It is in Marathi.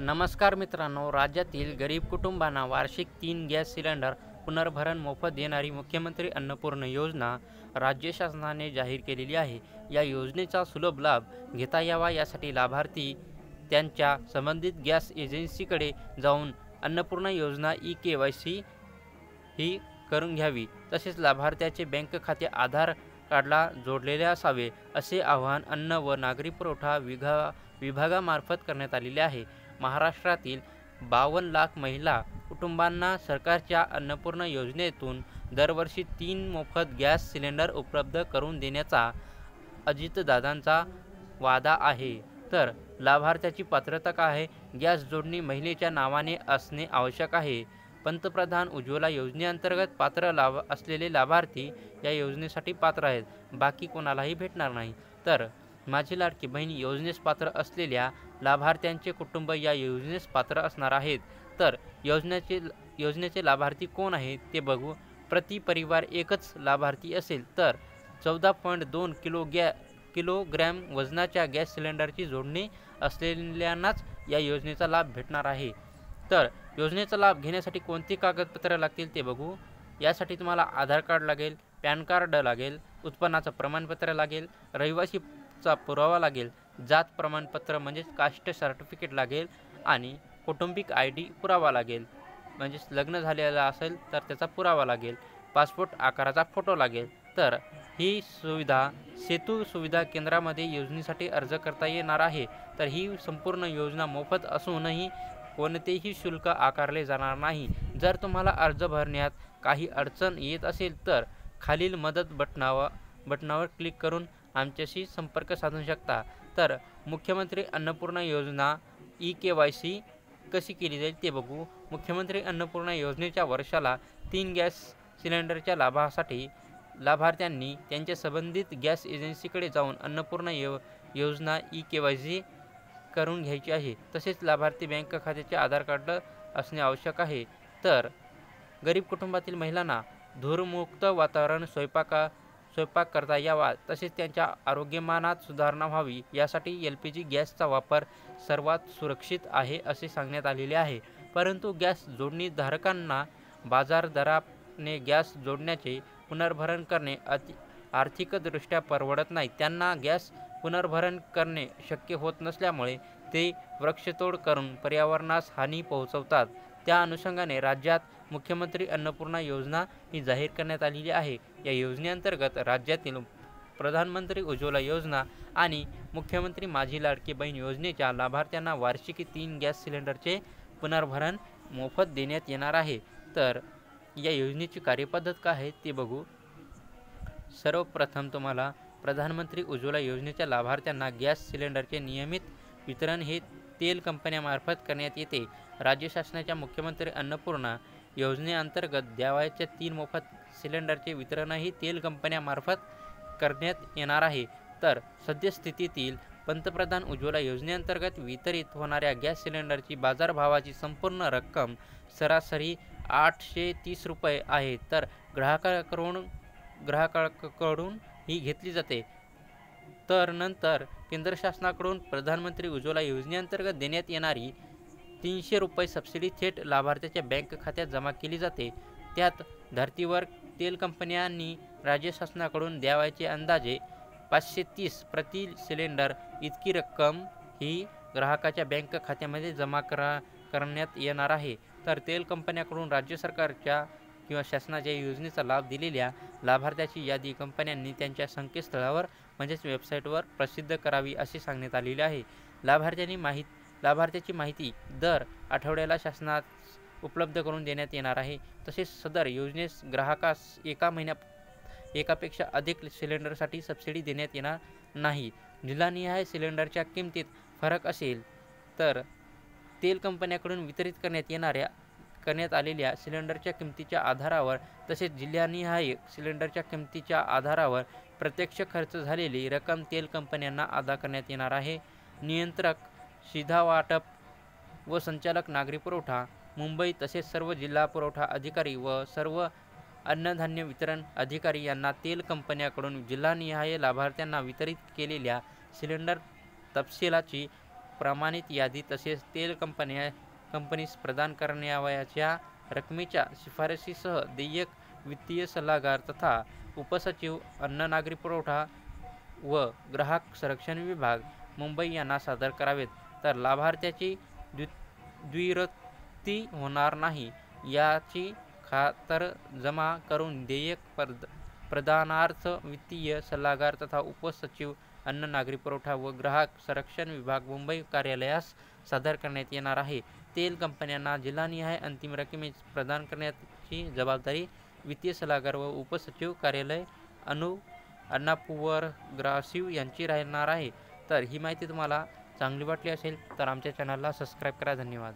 नमस्कार मित्रांनो, राज्यातील गरीब कुटुंबांना वार्षिक 3 गॅस सिलेंडर पुनर्भरण मोफत देणारी मुख्यमंत्री अन्नपूर्णा योजना राज्य शासनाने जाहीर केलेली आहे. या योजनेचा सुलभ लाभ घेता यावा यासाठी लाभार्थी त्यांच्या संबंधित गॅस एजन्सीकडे जाऊन अन्नपूर्णा योजना KYC ही करून घ्यावी. तसेच लाभार्थ्याचे बँक खाते आधार कार्डला जोडलेले असावे, असे आवाहन अन्न व नागरी पुरवठा विभागामार्फत करण्यात आलेले आहे. महाराष्ट्रातील 52 लाख महिला कुटुंबांना सरकारच्या अन्नपूर्णा योजनेतून दरवर्षी 3 मोफत गॅस सिलेंडर उपलब्ध करून देण्याचा अजितदादांचा वादा आहे. तर लाभार्थ्याची पात्रता काय आहे? गॅस जोडणी महिलेच्या नावाने असणे आवश्यक आहे. पंतप्रधान उज्ज्वला योजनेअंतर्गत पात्र असलेले लाभार्थी या योजनेसाठी पात्र आहेत. बाकी कोणालाही भेटणार नाही. तर माझी लाडकी बहीण योजनेस पात्र असलेल्या लाभार्थ्यांचे कुटुंब या योजनेस पात्र असणार आहेत. तर योजनेचे लाभार्थी कोण आहेत ते बघू. प्रति परिवार एकच लाभार्थी असेल तर 14.2 किलोग्रॅम वजनाच्या गॅस सिलेंडरची जोडणी असलेल्यांनाच या योजनेचा लाभ भेटणार आहे. तर योजनेचा लाभ घेण्यासाठी कोणती कागदपत्रे लागतील ते बघू. यासाठी तुम्हाला आधार कार्ड लागेल, पॅन कार्ड लागेल, उत्पन्नाचं प्रमाणपत्र लागेल, रहिवासीचा पुरावा लागेल, जात प्रमाणपत्र म्हणजेच कास्ट सर्टिफिकेट लागेल आणि कौटुंबिक ID पुरावा लागेल. म्हणजेच लग्न झालेलं असेल तर त्याचा पुरावा लागेल, पासपोर्ट आकाराचा फोटो लागेल. तर ही सुविधा सेतू सुविधा केंद्रामध्ये योजनेसाठी अर्ज करता येणार आहे. तर ही संपूर्ण योजना मोफत असूनही कोणतेही शुल्क आकारले जाणार नाही. जर तुम्हाला अर्ज भरण्यात काही अडचण येत असेल तर खालील मदत बटनावर क्लिक करून आमच्याशी संपर्क साधू शकता. तर मुख्यमंत्री अन्नपूर्णा योजना KYC कशी केली जाईल ते बघू. मुख्यमंत्री अन्नपूर्णा योजनेच्या वर्षाला 3 गॅस सिलेंडरच्या लाभासाठी लाभार्थ्यांनी त्यांच्या संबंधित गॅस एजन्सीकडे जाऊन अन्नपूर्णा योजना KYC करून घ्यायची आहे. तसेच लाभार्थी बँक खात्याचे आधार कार्ड असणे आवश्यक आहे. तर गरीब कुटुंबातील महिलांना धूरमुक्त वातावरण स्वयंपाक करता यावा, तसेच त्यांच्या आरोग्यमानात सुधारणा व्हावी यासाठी LPG गॅसचा वापर सर्वात सुरक्षित आहे असे सांगण्यात आलेले आहे. परंतु गॅस जोडणीधारकांना बाजार दराने गॅस जोडण्याचे पुनर्भरण करणे आर्थिकदृष्ट्या परवडत नाही. त्यांना गॅस पुनर्भरण करणे शक्य होत नसल्यामुळे ते वृक्षतोड करून पर्यावरणास हानी पोहोचवतात. त्या अनुषंगाने राज्यात मुख्यमंत्री अन्नपूर्णा योजना ही जाहीर करण्यात आलेली आहे. या योजनेअंतर्गत राज्यातील प्रधानमंत्री उज्ज्वला योजना आणि मुख्यमंत्री माझी लाडकी बहीण योजनेच्या लाभार्थ्यांना वार्षिक 3 गॅस सिलेंडरचे पुनर्भरण मोफत देण्यात येणार आहे. तर या योजनेची कार्यपद्धत काय आहे ते बघू. सर्वप्रथम तुम्हाला प्रधानमंत्री उज्ज्वला योजनेच्या लाभार्थ्यांना गॅस सिलेंडरचे नियमित वितरण हे तेल कंपन्यांमार्फत करण्यात येते. राज्य शासनाच्या मुख्यमंत्री अन्नपूर्णा योजनेअंतर्गत द्यावयाच्या 3 मोफत सिलेंडरचे वितरणही तेल कंपन्यांमार्फत करण्यात येणार आहे. तर सद्यस्थितीतील पंतप्रधान उज्ज्वला योजनेअंतर्गत वितरित होणाऱ्या गॅस सिलेंडरची बाजारभावाची संपूर्ण रक्कम सरासरी 830 रुपये आहे. तर ग्राहकाकडून ही घेतली जाते. तर नंतर केंद्र शासनाकडून प्रधानमंत्री उज्ज्वला योजनेअंतर्गत देण्यात येणारी 300 रुपये सबसिडी थेट लाभार्थ्याच्या बँक खात्यात जमा केली जाते. त्यात धर्तीवर तेल कंपन्यांनी राज्य शासनाकडून द्यावयाचे अंदाजे 530 प्रति सिलेंडर इतकी रक्कम ही ग्राहकाच्या बँक खात्यामध्ये जमा करण्यात येणार आहे. तर तेल कंपन्यांकडून राज्य सरकारच्या किंवा शासनाच्या योजनेचा लाभ दिलेल्या लाभार्थ्याची यादी कंपन्यांनी त्यांच्या संकेतस्थळावर म्हणजेच वेबसाईटवर प्रसिद्ध करावी असे सांगण्यात आलेले आहे. लाभार्थ्याची माहिती दर आठवड्याला शासनात उपलब्ध करून देण्यात येणार आहे. तसेच सदर योजनेस ग्राहकास एकापेक्षा अधिक सिलेंडरसाठी सबसिडी देण्यात येणार नाही. जिल्हानिहाय सिलेंडरच्या किमतीत फरक असेल तर तेल कंपन्यांकडून वितरित करण्यात आलेल्या सिलेंडरच्या किमतीच्या आधारावर तसेच जिल्हानिहाय सिलेंडरच्या किमतीच्या आधारावर प्रत्यक्ष खर्च झालेली रक्कम तेल कंपन्यांना अदा करण्यात येणार आहे. नियंत्रक, शिधा वाटप व संचालक नागरी पुरवठा मुंबई तसेच सर्व जिल्हा पुरवठा अधिकारी व सर्व अन्नधान्य वितरण अधिकारी यांना तेल कंपन्यांकडून जिल्हानिहाय लाभार्थ्यांना वितरित केलेल्या सिलेंडर तपशिलाची प्रमाणित यादी तसेच तेल कंपनीस प्रदान करण्यावयाच्या रकमेच्या शिफारशीसह देयक वित्तीय सल्लागार तथा उपसचिव अन्न नागरी पुरवठा व ग्राहक संरक्षण विभाग मुंबई यांना सादर करावेत, तर लाभार्थ्याची द्विरत्ती होणार नाही याची खातरजमा करून देयक प्रदानार्थ वित्तीय सल्लागार तथा उपसचिव अन्न नागरी पुरवठा व ग्राहक संरक्षण विभाग मुंबई कार्यालयास सादर करण्यात येणार आहे. तेल कंपन्यांना जिल्हानिहाय अंतिम रकमेस प्रदान करण्याची जबाबदारी वित्तीय सल्लागार व उपसचिव कार्यालय अण्णापूरग्रासिव यांची राहणार आहे. तर ही माहिती तुम्हाला चांगली वाटली असेल तर आमच्या चॅनलला सबस्क्राईब करा. धन्यवाद.